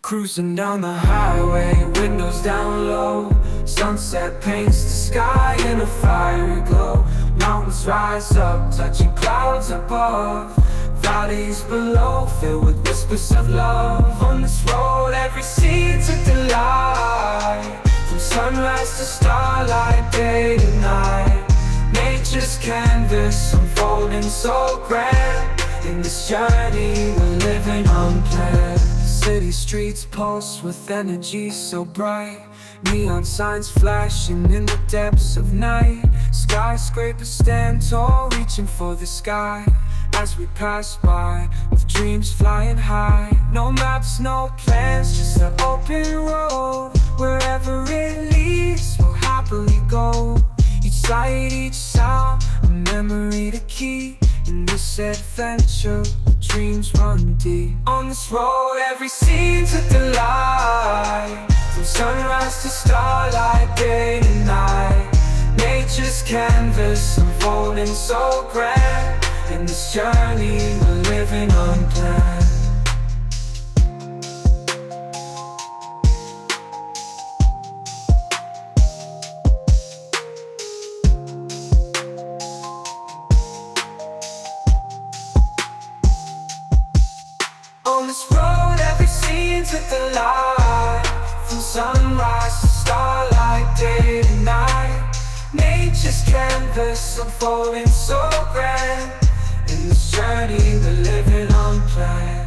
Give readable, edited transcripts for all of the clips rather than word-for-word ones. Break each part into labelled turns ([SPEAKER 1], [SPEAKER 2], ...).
[SPEAKER 1] Cruising down the highway, windows down low. Sunset paints the sky in a fiery glow. Mountains rise up, touching clouds above. Valleys below, filled with whispers of love. On this road, every scene's a delight. From sunrise to starlight, day to night. Nature's canvas unfolding so grand. In this journey, we're living unplanned. City streets pulse with energy so bright. Neon signs flashing in the depths of night. Skyscrapers stand tall, reaching for the sky. As we pass by, with dreams flying high. No maps, no plans, just an open road. Wherever it leads, we'll happily go. Each sight, each sound, a memory to keep. In this adventure, dreams run deep. On this road, every scene's a delight. From sunrise to starlight, day to night. Nature's canvas unfolding so grand. In this journey, we're living unplanned. On this road, every scene's a delight. From sunrise to starlight, day to night. Nature's canvas unfolding so grand. In this journey, we're living unplanned.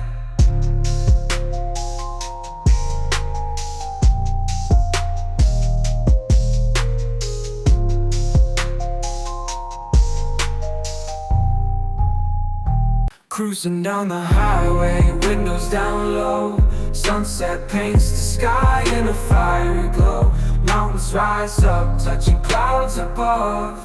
[SPEAKER 1] Cruising down the highway, windows down low. Sunset paints the sky in a fiery glow. Mountains rise up, touching clouds above.